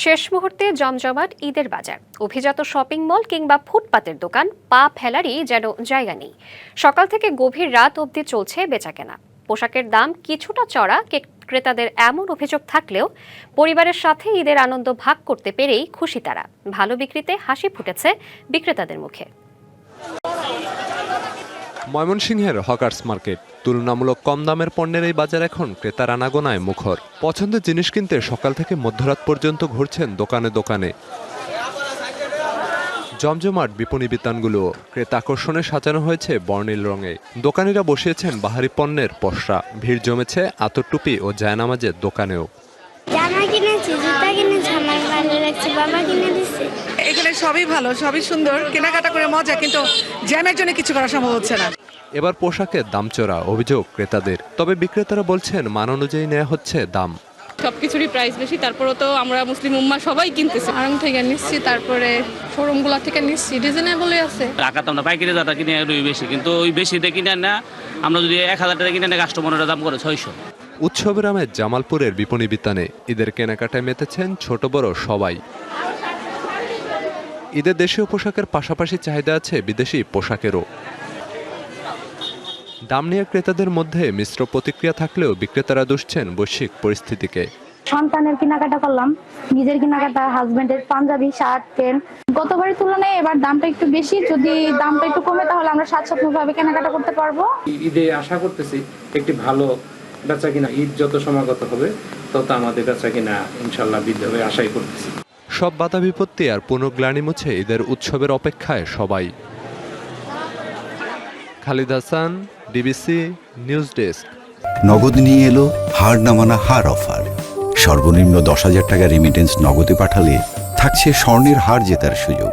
শেষ মুহূর্তে জমজমাট ঈদের বাজার, অভিজাত শপিং মল কিংবা ফুটপাতের দোকান, পা ফেলারই যেন জায়গা নেই। সকাল থেকে গভীর রাত অবধি চলছে বেচাকেনা। পোশাকের দাম কিছুটা চড়া ক্রেতাদের এমন অভিযোগ থাকলেও পরিবারের সাথে ঈদের আনন্দ ভাগ করতে পেরেই খুশি তারা। ভালো বিক্রিতে হাসি ফুটেছে বিক্রেতাদের মুখে। ময়মনসিংহের হকার্স মার্কেট, তুলনামূলক কম দামের পণ্যের এই বাজার এখন ক্রেতার আনাগোনায় মুখর। পছন্দের জিনিস কিনতে সকাল থেকে মধ্যরাত পর্যন্ত ঘুরছেন দোকানে দোকানে। জমজমাট বিপণী বিতানগুলো ক্রেতা আকর্ষণে সাজানো হয়েছে বর্ণিল রঙে। দোকানিরা বসিয়েছেন বাহারি পণ্যের পসরা। ভিড় জমেছে আতর টুপি ও জায়নামাজের দোকানেও। জামা কিনেছি, জুতা কিনেছি, আমার ভালো লাগছে, বাবা কিনে দিচ্ছে। এখানে সবই ভালো, সবই সুন্দর, কেনাকাটা করে মজা, কিন্তু জ্যামের জন্য কিছু করা সম্ভব হচ্ছে না। এবার পোশাকের দাম চড়া অভিযোগ ক্রেতাদের, তবে বিক্রেতারা বলছেন মান অনুযায়ী নেওয়া হচ্ছে দাম। সবকিছুরই প্রাইস বেশি, তারপরেও তো আমরা মুসলিম উম্মা সবাই কিনতেছি। আড়ং থেকে নিচ্ছি, তারপরে শোরুমগুলো থেকে নিচ্ছি, রিজনেবলই আছে। টাকা তো আমরা পাইকারি দাদা কিনে বেশি, কিন্তু ওই বেশিতে কিনে না, আমরা যদি 1000 টাকা কিনে না, কাস্টমারের দাম করে 600। উৎসবের আমেজ জামালপুরের বিপণী বিতানে। ঈদের কেনাকাটায় মেতেছেন ছোট বড় সবাই। ঈদের দেশীয় পোশাকের পাশাপাশি চাহিদা আছে বিদেশি পোশাকেরও। দাম নিয়ে ক্রেতাদের মধ্যে মিশ্র প্রতিক্রিয়া থাকলেও বিক্রেতারা দুষছেন বৈশ্বিক পরিস্থিতিকে। সন্তানের কেনাকাটা করলাম, নিজের কেনাকাটা, হাজবেন্ডের পাঞ্জাবি, শার্ট, প্যান্ট। গতবারের তুলনায় এবার দামটা একটু বেশি। যদি দামটা একটু কমে তাহলে আমরা স্বাচ্ছন্দ্যভাবে কেনাকাটা করতে পারবো। ঈদে আশা করতেছি একটি ভালো বেচা কিনা। ঈদ যত সমাগত হবে তত আমাদের বেচা কিনা ইনশাল্লাহ বৃদ্ধি হবে, আশাই করতেছি। সব বাধা বিপত্তি আর পুনর্গ্লানি মুছে ঈদের উৎসবের অপেক্ষায় সবাই। Khalid Hasan, DBC news desk. নগদ নিয়ে এলো হার না মানা হার অফার। সর্বনিম্ন 10,000 টাকা রেমিটেন্স নগদে পাঠালে থাকছে স্বর্ণের হার জেতার সুযোগ।